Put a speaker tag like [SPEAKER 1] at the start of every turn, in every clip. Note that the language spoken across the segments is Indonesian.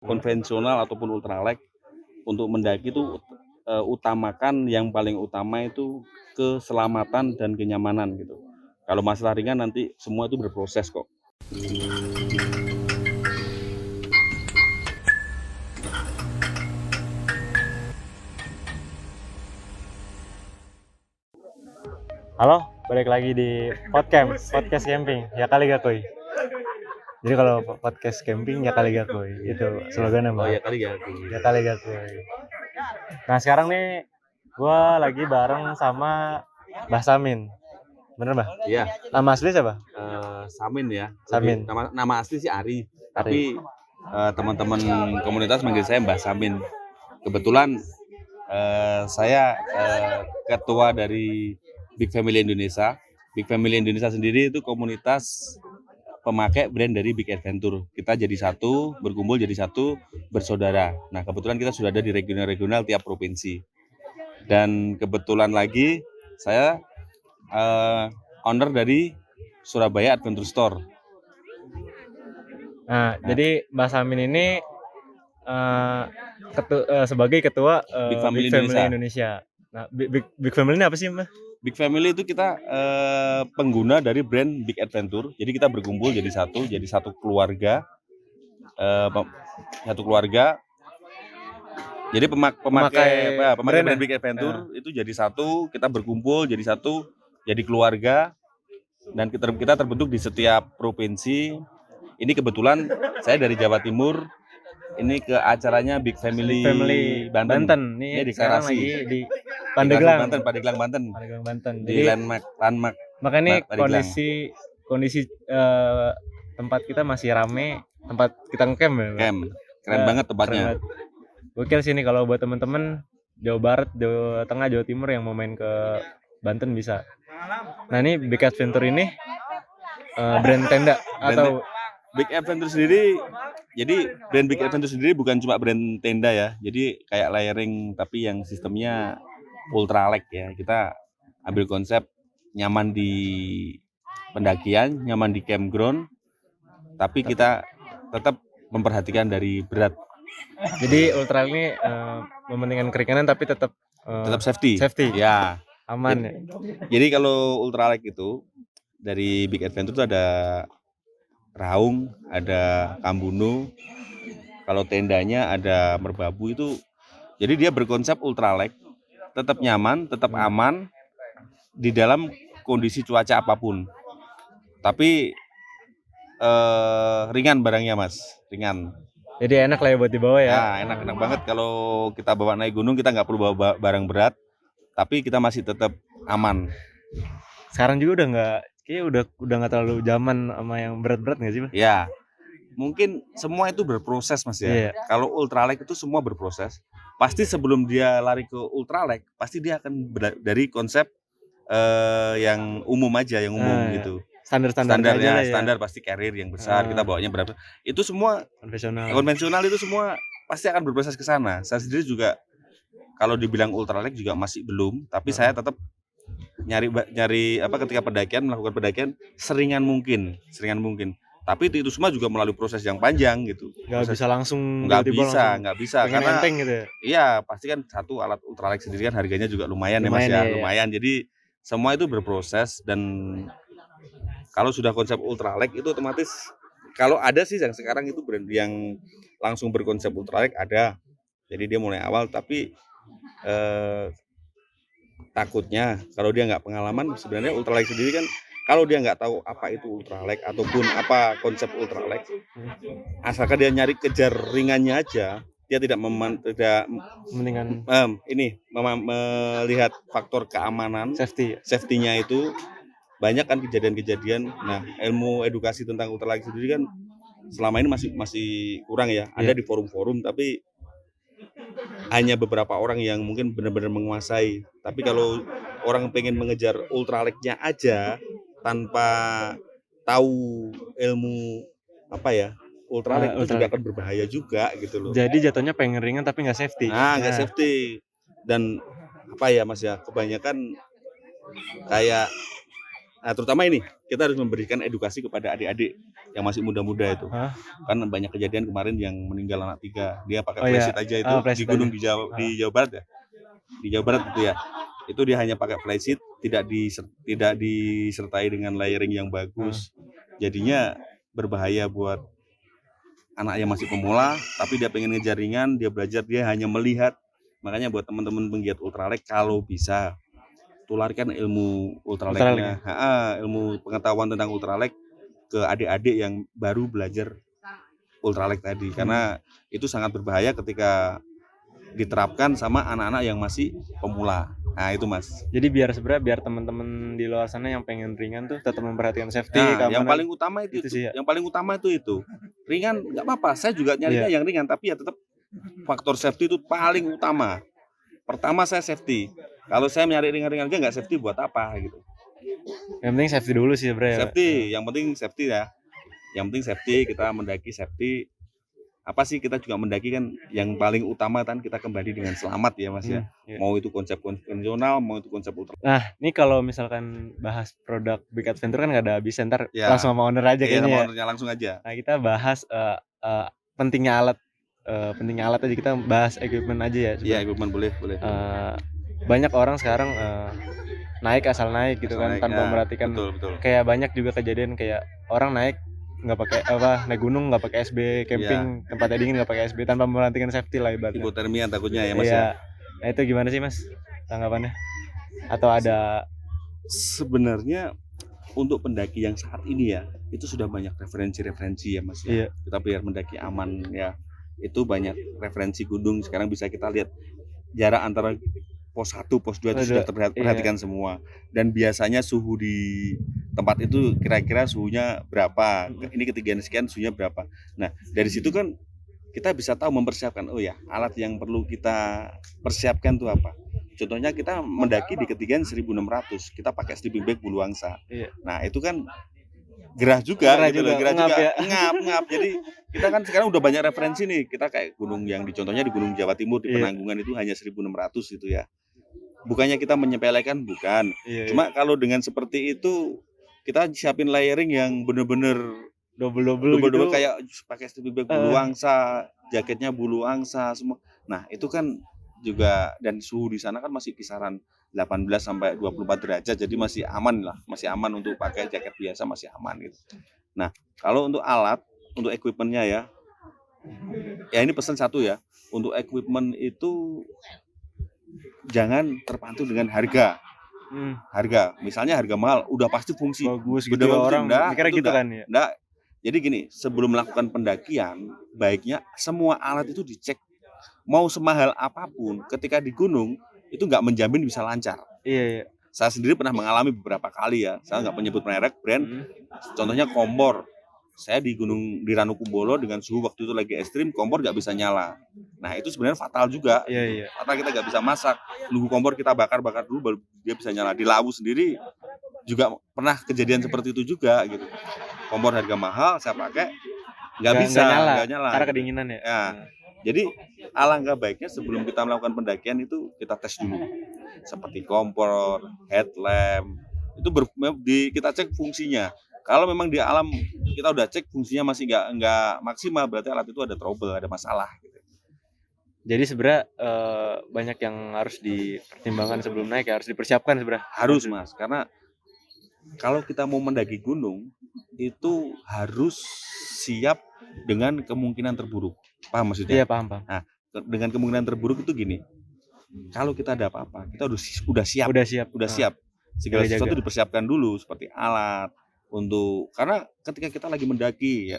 [SPEAKER 1] konvensional ataupun ultralight untuk mendaki itu utamakan yang paling utama itu keselamatan dan kenyamanan gitu. Kalau masalah ringan nanti semua itu berproses kok.
[SPEAKER 2] Halo, balik lagi di podcast camping. Ya kali gak kuy. Jadi kalau podcast camping ya kali gak kuy. Itu slogannya Mbak.
[SPEAKER 1] Oh ya kali ya.
[SPEAKER 2] Ya kali gak kuy. Nah sekarang nih gue lagi bareng sama Mbah Samin. Bener Mbah?
[SPEAKER 1] Iya.
[SPEAKER 2] Nama asli siapa?
[SPEAKER 1] Samin ya.
[SPEAKER 2] Samin.
[SPEAKER 1] Nama asli sih Ari. Tapi teman-teman komunitas manggil saya Mbah Samin. Kebetulan saya ketua dari Big Family Indonesia. Big Family Indonesia sendiri itu komunitas pemakai brand dari Big Adventure. Kita jadi satu, berkumpul jadi satu, bersaudara. Nah kebetulan kita sudah ada di regional-regional tiap provinsi. Dan kebetulan lagi saya owner dari Surabaya Adventure Store.
[SPEAKER 2] Nah, jadi Mbah Samin ini sebagai ketua
[SPEAKER 1] Big Family
[SPEAKER 2] Indonesia. Nah, Big Family ini apa sih Mbah?
[SPEAKER 1] Big Family itu kita pengguna dari brand Big Adventure. Jadi kita berkumpul jadi satu keluarga. Satu keluarga. Jadi pemakai brand Big Adventure itu jadi satu, kita berkumpul jadi satu, jadi keluarga. Dan kita terbentuk di setiap provinsi. Ini kebetulan saya dari Jawa Timur. Ini ke acaranya Big Family Banten.
[SPEAKER 2] Ini
[SPEAKER 1] di
[SPEAKER 2] sekarang
[SPEAKER 1] Karasi.
[SPEAKER 2] lagi di Pandeglang,
[SPEAKER 1] Banten.
[SPEAKER 2] Jadi
[SPEAKER 1] Di landmark.
[SPEAKER 2] Makanya kondisi tempat kita masih rame, tempat kita ngecamp ya.
[SPEAKER 1] Camp. Keren banget tempatnya.
[SPEAKER 2] Gokil sini kalau buat temen-temen Jawa Barat, Jawa Tengah, Jawa Timur yang mau main ke Banten bisa. Nah ini Big Adventure ini brand tenda atau
[SPEAKER 1] Big Adventure sendiri, jadi brand Big Adventure sendiri bukan cuma brand tenda ya. Jadi kayak layering tapi yang sistemnya ultralight ya. Kita ambil konsep nyaman di pendakian, nyaman di campground, tapi kita tetap memperhatikan dari berat.
[SPEAKER 2] Jadi ultralight ini mementingkan keringanan tapi tetap
[SPEAKER 1] safety. Ya,
[SPEAKER 2] aman ya.
[SPEAKER 1] Jadi kalau ultralight itu dari Big Adventure itu ada Raung, ada Kambuno. Kalau tendanya ada Merbabu itu. Jadi dia berkonsep ultralight, tetap nyaman, tetap aman di dalam kondisi cuaca apapun. Tapi ringan barangnya Mas, ringan.
[SPEAKER 2] Jadi enak lah ya buat dibawa ya.
[SPEAKER 1] Nah, enak banget kalau kita bawa naik gunung, kita nggak perlu bawa barang berat, tapi kita masih tetap aman.
[SPEAKER 2] Sekarang juga udah nggak terlalu zaman sama yang berat-berat nggak sih Mas?
[SPEAKER 1] Ya, mungkin semua itu berproses Mas ya. Kalau ultralight itu semua berproses. Pasti sebelum dia lari ke ultralight, pasti dia akan dari konsep yang umum aja, yang umum gitu. Standarnya standar pasti carrier yang besar, kita bawanya berapa. Itu semua konvensional itu semua pasti akan berproses ke sana. Saya sendiri juga kalau dibilang ultralight juga masih belum, tapi saya tetap nyari ketika melakukan pendakian seringan mungkin. Tapi itu semua juga melalui proses yang panjang gitu.
[SPEAKER 2] Nggak bisa langsung.
[SPEAKER 1] Nggak bisa karena
[SPEAKER 2] enteng gitu ya.
[SPEAKER 1] Iya, pasti kan satu alat ultralight sendiri kan harganya juga lumayan ya Mas ya. Lumayan. Jadi semua itu berproses dan kalau sudah konsep ultralight itu otomatis kalau ada sih yang sekarang itu brand yang langsung berkonsep ultralight ada. Jadi dia mulai awal tapi takutnya kalau dia nggak pengalaman sebenarnya ultralight sendiri kan kalau dia nggak tahu apa itu ultralight ataupun apa konsep ultralight, asalkan dia nyari kejar ringannya aja, dia tidak melihat faktor keamanan, safety-nya itu banyak kan kejadian-kejadian. Nah, ilmu edukasi tentang ultralight sendiri kan selama ini masih kurang ya. Ada di forum-forum tapi hanya beberapa orang yang mungkin benar-benar menguasai. Tapi kalau orang pengen mengejar ultralightnya aja tanpa tahu ilmu ultralight itu juga akan berbahaya juga gitu loh.
[SPEAKER 2] Jadi jatuhnya pengen ringan tapi nggak safety.
[SPEAKER 1] Nggak safety. Dan Mas ya, kebanyakan kayak Nah, terutama ini kita harus memberikan edukasi kepada adik-adik yang masih muda-muda itu.
[SPEAKER 2] Hah?
[SPEAKER 1] Kan banyak kejadian kemarin yang meninggal anak 3, dia pakai
[SPEAKER 2] Oh iya,
[SPEAKER 1] flysheet aja itu di
[SPEAKER 2] flysheet
[SPEAKER 1] gunung
[SPEAKER 2] aja.
[SPEAKER 1] di Jawa Barat ya. Di Jawa Barat itu ya. Itu dia hanya pakai flysheet, tidak disertai dengan layering yang bagus. Jadinya berbahaya buat anak yang masih pemula, tapi dia pengen ngejar ringan, dia belajar, dia hanya melihat. Makanya buat teman-teman penggiat ultralight kalau bisa tularkan ilmu ultralightnya, ilmu pengetahuan tentang ultralight ke adik-adik yang baru belajar ultralight tadi, karena itu sangat berbahaya ketika diterapkan sama anak-anak yang masih pemula. Nah itu Mas.
[SPEAKER 2] Jadi biar teman-teman di luar sana yang pengen ringan tuh tetap memperhatikan safety,
[SPEAKER 1] Nah,
[SPEAKER 2] keamanan.
[SPEAKER 1] yang paling utama itu
[SPEAKER 2] sih ya.
[SPEAKER 1] Yang paling utama itu. Ringan nggak apa-apa, saya juga nyarinya yang ringan, tapi ya tetap faktor safety itu paling utama. Pertama saya safety. Kalau saya nyari ringan-ringan aja nggak safety buat apa gitu.
[SPEAKER 2] Yang penting safety dulu sih sebenarnya.
[SPEAKER 1] Safety, yang penting safety ya. Yang penting safety, kita mendaki safety. Apa sih kita juga mendaki kan yang paling utama kan kita kembali dengan selamat ya Mas ya. Mau itu konsep konvensional, mau itu konsep ultra.
[SPEAKER 2] Nah, ini kalau misalkan bahas produk Big Adventure kan nggak ada habis, ntar langsung sama owner aja kayaknya.
[SPEAKER 1] Sama ownernya langsung aja.
[SPEAKER 2] Nah, kita bahas pentingnya alat. Pentingnya alat aja, kita bahas equipment aja ya.
[SPEAKER 1] Iya, equipment boleh.
[SPEAKER 2] Banyak orang sekarang naik asal naik gitu kan, tanpa memperhatikan.
[SPEAKER 1] Betul.
[SPEAKER 2] Kayak banyak juga kejadian kayak orang naik nggak pakai naik gunung nggak pakai SB, camping tempatnya dingin nggak pakai SB, tanpa memperhatikan safety lah ibaratnya.
[SPEAKER 1] Hipotermia takutnya ya Mas ya.
[SPEAKER 2] Nah itu gimana sih Mas tanggapannya? Atau ada?
[SPEAKER 1] Sebenarnya untuk pendaki yang saat ini ya, itu sudah banyak referensi ya Mas ya. Kita biar mendaki aman ya, itu banyak referensi gunung. Sekarang bisa kita lihat jarak antara pos 1, pos 2 itu sudah terperhatikan semua. Dan biasanya suhu di tempat itu kira-kira suhunya berapa, ini ketinggian sekian suhunya berapa. Nah dari situ kan kita bisa tahu mempersiapkan, oh ya alat yang perlu kita persiapkan itu apa. Contohnya kita mendaki di ketinggian 1600, kita pakai sleeping bag bulu angsa. Nah itu kan gerah juga. Ngap. Jadi kita kan sekarang udah banyak referensi nih. Kita kayak gunung yang contohnya di Gunung Jawa Timur di Penanggungan itu hanya 1600 itu ya. Bukannya kita menyepelekan, bukan. Cuma kalau dengan seperti itu kita siapin layering yang bener-bener double gitu. Kayak pakai sleeping bag bulu angsa, jaketnya bulu angsa semua. Nah itu kan juga, dan suhu di sana kan masih kisaran 18 sampai 24 derajat, jadi masih aman lah, masih aman untuk pakai jaket biasa, masih aman gitu. Nah kalau untuk alat, untuk equipmentnya ya ini pesan satu ya, untuk equipment itu jangan terpaku dengan harga. Misalnya harga mahal, udah pasti fungsi
[SPEAKER 2] bagus gitu, orang mikirnya gitu kan ya.
[SPEAKER 1] Enggak. Jadi gini, sebelum melakukan pendakian, baiknya semua alat itu dicek. Mau semahal apapun, ketika di gunung itu nggak menjamin bisa lancar.
[SPEAKER 2] Iya.
[SPEAKER 1] Saya sendiri pernah mengalami beberapa kali ya. Saya nggak menyebut merek brand. Contohnya kompor. Saya di Ranukumbolo dengan suhu waktu itu lagi ekstrim, kompor nggak bisa nyala. Nah itu sebenarnya fatal juga.
[SPEAKER 2] Iya.
[SPEAKER 1] Fatal, kita nggak bisa masak. Nunggu kompor kita bakar dulu baru dia bisa nyala. Di Lawu sendiri juga pernah kejadian seperti itu juga gitu. Kompor harga mahal saya pakai nggak bisa nyala
[SPEAKER 2] karena kedinginan ya.
[SPEAKER 1] Jadi alangkah baiknya sebelum kita melakukan pendakian itu kita tes dulu, seperti kompor, headlamp, itu kita cek fungsinya. Kalau memang di alam kita udah cek fungsinya masih nggak maksimal, berarti alat itu ada trouble, ada masalah. Gitu.
[SPEAKER 2] Jadi sebenarnya banyak yang harus dipertimbangkan sebelum naik, harus dipersiapkan sebenarnya.
[SPEAKER 1] Harus Mas, karena kalau kita mau mendaki gunung itu harus siap dengan kemungkinan terburuk. Paham maksudnya?
[SPEAKER 2] Iya, paham.
[SPEAKER 1] Nah, dengan kemungkinan terburuk itu gini. Kalau kita ada apa-apa, kita udah siap. Segala sesuatu dipersiapkan dulu, seperti alat karena ketika kita lagi mendaki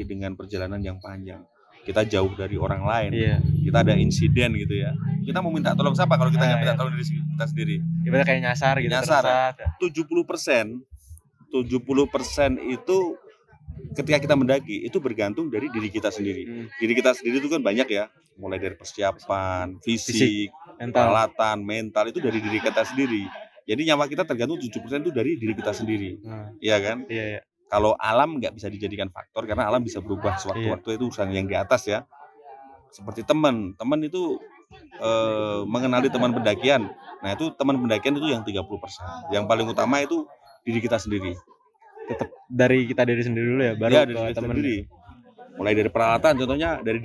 [SPEAKER 1] dengan perjalanan yang panjang, kita jauh dari orang lain, kita ada insiden gitu ya. Kita mau minta tolong siapa kalau kita nggak minta tolong dari kita sendiri?
[SPEAKER 2] Ibaratnya kayak nyasar gitu.
[SPEAKER 1] 70% itu ketika kita mendaki itu bergantung dari diri kita sendiri. Diri kita sendiri itu kan banyak ya, mulai dari persiapan, fisik, peralatan, mental, itu dari diri kita sendiri. Jadi nyawa kita tergantung 7% itu dari diri kita sendiri. Iya kan?
[SPEAKER 2] Iya.
[SPEAKER 1] Kalau alam nggak bisa dijadikan faktor karena alam bisa berubah sewaktu-waktu, itu urusan yang di atas ya. Seperti teman itu mengenali teman pendakian. Nah, itu teman pendakian itu yang 30%. Yang paling utama itu diri kita sendiri.
[SPEAKER 2] Tetap dari diri sendiri dulu ya, baru
[SPEAKER 1] Ya,
[SPEAKER 2] ke
[SPEAKER 1] dari diri
[SPEAKER 2] temen.
[SPEAKER 1] sendiri. Mulai dari peralatan, contohnya dari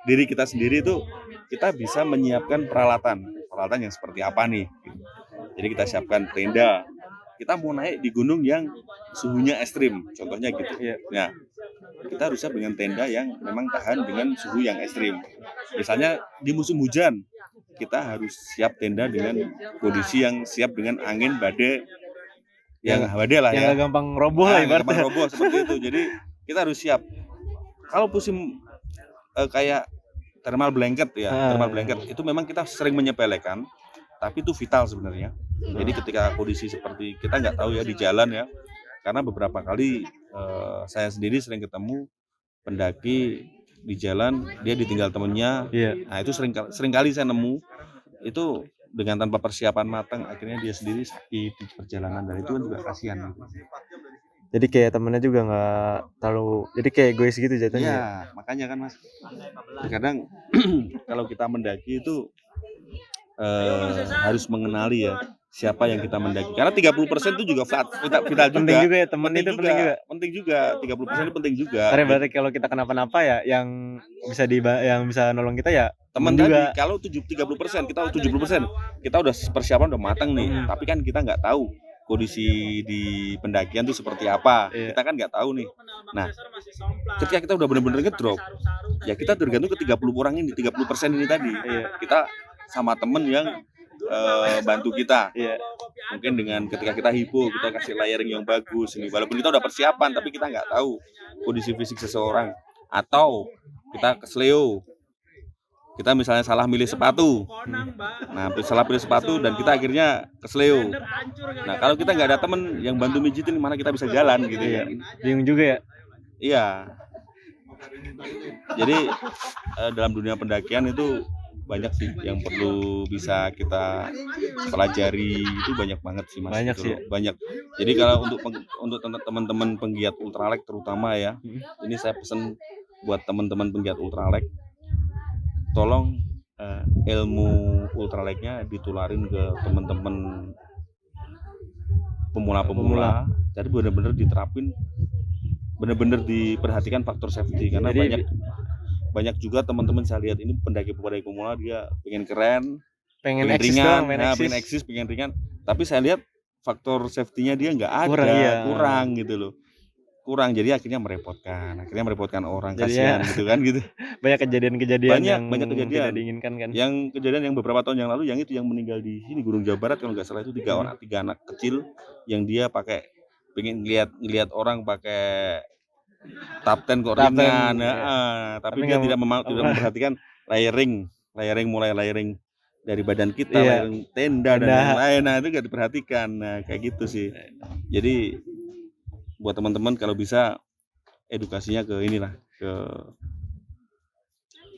[SPEAKER 1] diri kita sendiri itu kita bisa menyiapkan peralatan yang seperti apa nih. Jadi kita siapkan tenda. Kita mau naik di gunung yang suhunya ekstrim, contohnya gitu.
[SPEAKER 2] Iya.
[SPEAKER 1] Nah, kita harus siap dengan tenda yang memang tahan dengan suhu yang ekstrim. Misalnya di musim hujan, kita harus siap tenda dengan kondisi yang siap dengan angin badai yang badai lah
[SPEAKER 2] Yang
[SPEAKER 1] ya.
[SPEAKER 2] gak gampang roboh lah ibaratnya.
[SPEAKER 1] Gampang roboh seperti itu. Jadi kita harus siap. Kalau musim kayak thermal blanket ya, thermal blanket itu memang kita sering menyepelekan, tapi itu vital sebenarnya. Jadi ketika kondisi seperti kita nggak tahu ya di jalan ya, karena beberapa kali saya sendiri sering ketemu pendaki di jalan dia ditinggal temennya.
[SPEAKER 2] Iya.
[SPEAKER 1] Nah itu sering kali saya nemu itu dengan tanpa persiapan matang, akhirnya dia sendiri sakit di perjalanan, dan itu kan juga kasihan.
[SPEAKER 2] Jadi kayak temennya juga nggak terlalu, jadi kayak egois gitu jatuhnya.
[SPEAKER 1] Ya, makanya kan Mas, terkadang kalau kita mendaki itu harus mengenali ya siapa yang kita mendaki. Karena 30% itu juga vital juga.
[SPEAKER 2] Penting juga ya, temen itu penting juga.
[SPEAKER 1] Penting juga, 30% itu penting juga.
[SPEAKER 2] Karena berarti kalau kita kenapa-napa ya yang bisa nolong kita ya
[SPEAKER 1] teman
[SPEAKER 2] juga.
[SPEAKER 1] Tadi kalau 30% kita 70% kita udah persiapan udah matang nih, tapi kan kita nggak tahu kondisi di pendakian tuh seperti apa. Kita kan nggak tahu nih. Nah, ketika kita udah benar-benar ngedrop, ya kita tergantung ke 30 orang ini, 30% ini tadi. Kita sama temen yang bantu kita. Mungkin dengan ketika kita hipo, kita kasih layering yang bagus ini. Walaupun kita udah persiapan, tapi kita nggak tahu kondisi fisik seseorang. Atau kita kesleo, kita misalnya salah milih sepatu. Nah, salah pilih sepatu dan kita akhirnya kesleo. Nah, kalau kita nggak ada temen yang bantu mijitin, mana kita bisa jalan gitu ya.
[SPEAKER 2] Bingung juga ya.
[SPEAKER 1] Iya. Jadi dalam dunia pendakian itu banyak sih yang perlu bisa kita pelajari, itu banyak banget sih Mas.
[SPEAKER 2] Banyak sih.
[SPEAKER 1] Banyak. Jadi kalau untuk teman-teman penggiat ultralek terutama ya, ini saya pesan buat teman-teman penggiat ultralek, tolong ilmu ultraleknya ditularin ke teman-teman pemula. Jadi benar-benar diterapin, benar-benar diperhatikan faktor safety, karena banyak juga teman-teman saya lihat ini pendaki pemula dia pengen keren, pengen ringan, pengen eksis, pengen ringan, tapi saya lihat faktor safety-nya dia nggak ada, kurang gitu loh. Kurang, jadi akhirnya merepotkan orang, kasihan gitu kan gitu.
[SPEAKER 2] Banyak kejadian yang
[SPEAKER 1] banyak kejadian
[SPEAKER 2] tidak diinginkan kan.
[SPEAKER 1] Yang kejadian yang beberapa tahun yang lalu yang meninggal di sini Gunung Jawa Barat kalau nggak salah itu 3 anak kecil yang dia pengen ngelihat orang pakai tapten kok ringan, tapi dia tidak memperhatikan layering mulai layering dari badan kita, layering tenda dan lain-lain. Nah, itu nggak diperhatikan. Nah, kayak gitu sih. Jadi buat teman-teman kalau bisa edukasinya ke inilah, ke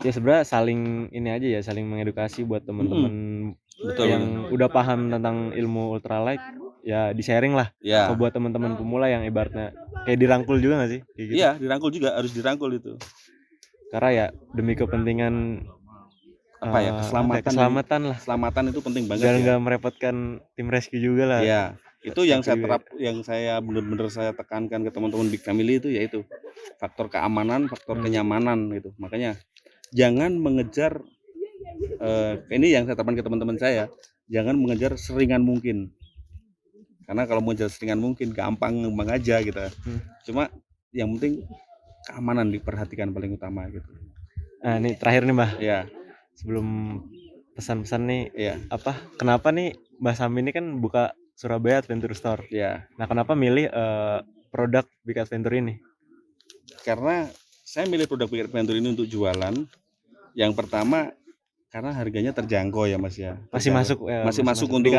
[SPEAKER 2] ya sebenarnya saling ini aja ya, saling mengedukasi buat teman-teman yang udah paham tentang ilmu ultralight, ya di sharing lah. Buat teman-teman pemula yang ibaratnya kayak dirangkul juga nggak sih? Gitu.
[SPEAKER 1] Iya, dirangkul juga, harus dirangkul itu.
[SPEAKER 2] Karena ya demi kepentingan
[SPEAKER 1] keselamatan lah. Keselamatan itu penting banget.
[SPEAKER 2] Biar nggak merepotkan tim rescue juga lah.
[SPEAKER 1] Iya. Itu yang saya benar-benar saya tekankan ke teman-teman Big Family itu, yaitu faktor keamanan, faktor kenyamanan gitu. Makanya jangan mengejar ini yang saya tekankan ke teman-teman saya, jangan mengejar seringan mungkin. Karena kalau mengejar seringan mungkin gampang aja gitu. Cuma yang penting keamanan diperhatikan paling utama gitu.
[SPEAKER 2] Nah, ini terakhir nih, Mbah.
[SPEAKER 1] Iya.
[SPEAKER 2] Sebelum pesan-pesan nih, kenapa nih Mbah Sam ini kan buka Surabaya Adventure Store. Nah, kenapa milih produk Big Adventure ini?
[SPEAKER 1] Karena saya milih produk Big Adventure ini untuk jualan. Yang pertama karena harganya terjangkau ya Mas ya.
[SPEAKER 2] Masih masuk
[SPEAKER 1] untuk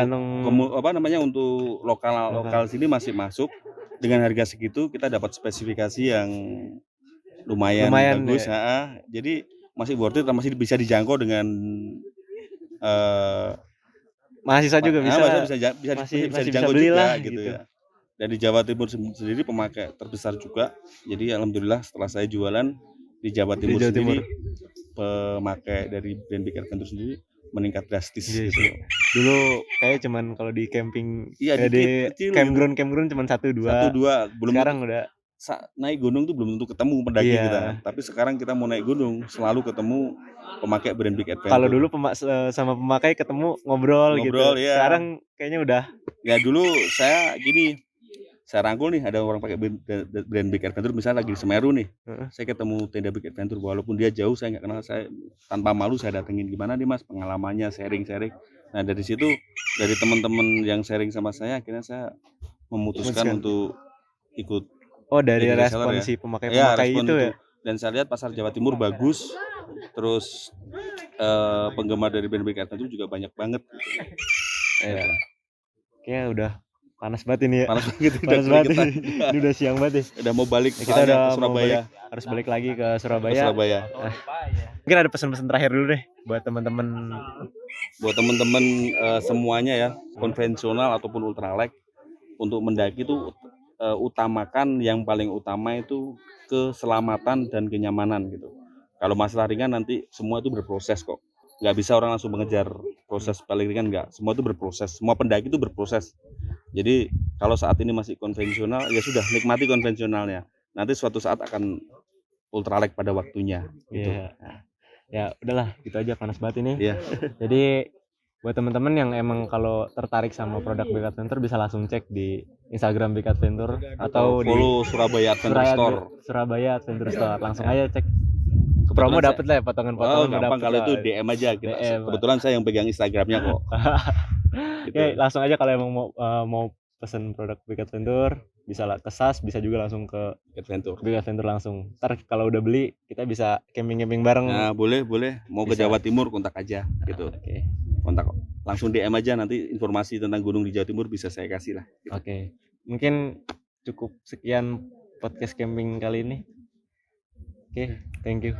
[SPEAKER 1] untuk lokal sini masih masuk. Dengan harga segitu kita dapat spesifikasi yang lumayan bagus. Jadi masih worth it, masih bisa dijangkau dengan
[SPEAKER 2] mahasiswa juga bisa
[SPEAKER 1] dijangkau juga gitu ya. Dan di Jawa Timur sendiri pemakai terbesar juga. Jadi alhamdulillah setelah saya jualan di Jawa Timur sendiri, pemakai dari brand Big Adventure sendiri meningkat drastis gitu.
[SPEAKER 2] Dulu kayak cuman kalau di camping,
[SPEAKER 1] Iya,
[SPEAKER 2] di
[SPEAKER 1] dikit, kecil gitu.
[SPEAKER 2] campground cuman 1, 2.
[SPEAKER 1] 1, 2 belum
[SPEAKER 2] Sekarang udah
[SPEAKER 1] naik gunung tuh belum tentu ketemu pendaki
[SPEAKER 2] Iya.
[SPEAKER 1] kita. Tapi sekarang kita mau naik gunung selalu ketemu pemakai Brand Big Adventure.
[SPEAKER 2] kalau dulu sama pemakai ketemu ngobrol gitu.
[SPEAKER 1] Ngobrol, iya.
[SPEAKER 2] Sekarang kayaknya udah
[SPEAKER 1] Ya dulu saya gini, saya rangkul nih ada orang pakai Brand Big Adventure misalnya lagi di Semeru nih. Saya ketemu tenda Big Adventure walaupun dia jauh saya nggak kenal, saya tanpa malu saya datengin, gimana nih Mas pengalamannya, sharing. Nah dari situ dari teman-teman yang sharing sama saya akhirnya saya memutuskan untuk ikut.
[SPEAKER 2] Oh, dari
[SPEAKER 1] jadi
[SPEAKER 2] respon
[SPEAKER 1] reseller ya.
[SPEAKER 2] si
[SPEAKER 1] Ya,
[SPEAKER 2] pemakai-pemakai
[SPEAKER 1] respon
[SPEAKER 2] itu ya.
[SPEAKER 1] Dan saya lihat pasar Jawa Timur bagus. Terus penggemar dari Brand Big Adventure juga banyak banget gitu.
[SPEAKER 2] Iya. Kayaknya udah panas banget ini ya.
[SPEAKER 1] Panas banget,
[SPEAKER 2] Panas banget ini. Ini udah siang banget ya.
[SPEAKER 1] Udah mau balik
[SPEAKER 2] Ya, kita udah
[SPEAKER 1] ke Surabaya.
[SPEAKER 2] harus balik lagi ke Surabaya.
[SPEAKER 1] Ke Surabaya.
[SPEAKER 2] Mungkin ada pesan-pesan terakhir dulu deh buat teman-teman.
[SPEAKER 1] Buat teman-teman semuanya ya, konvensional ataupun ultralight, untuk mendaki itu utamakan yang paling utama itu keselamatan dan kenyamanan gitu. Kalau masalah ringan nanti semua itu berproses kok. Nggak bisa orang langsung mengejar proses paling ringan, nggak. Semua itu berproses. Semua pendaki itu berproses. Jadi kalau saat ini masih konvensional, ya sudah nikmati konvensionalnya. Nanti suatu saat akan ultralight pada waktunya gitu.
[SPEAKER 2] Iya. Ya udahlah, gitu aja, panas banget ini.
[SPEAKER 1] Iya.
[SPEAKER 2] Jadi buat teman-teman yang emang kalau tertarik sama produk Big Adventure bisa langsung cek di Instagram Big Adventure atau di
[SPEAKER 1] follow Surabaya Adventure Store.
[SPEAKER 2] Surabaya Adventure Store. Langsung aja cek. Promo dapat lah ya, potongan-potongan.
[SPEAKER 1] Gampang, kalau itu DM aja kita.
[SPEAKER 2] DM.
[SPEAKER 1] Kebetulan saya yang pegang Instagramnya kok. Gitu.
[SPEAKER 2] Oke, langsung aja kalau emang mau pesen produk Big Adventure bisa lah ke SAS, bisa juga langsung ke Big Adventure langsung. Ntar kalau udah beli kita bisa camping bareng.
[SPEAKER 1] Nah, boleh. Mau
[SPEAKER 2] Bisa.
[SPEAKER 1] ke Jawa Timur kontak aja gitu.
[SPEAKER 2] Oke.
[SPEAKER 1] Kontak langsung DM aja, nanti informasi tentang gunung di Jawa Timur bisa saya kasih lah. Gitu.
[SPEAKER 2] Oke. Mungkin cukup sekian podcast camping kali ini. Oke, thank you.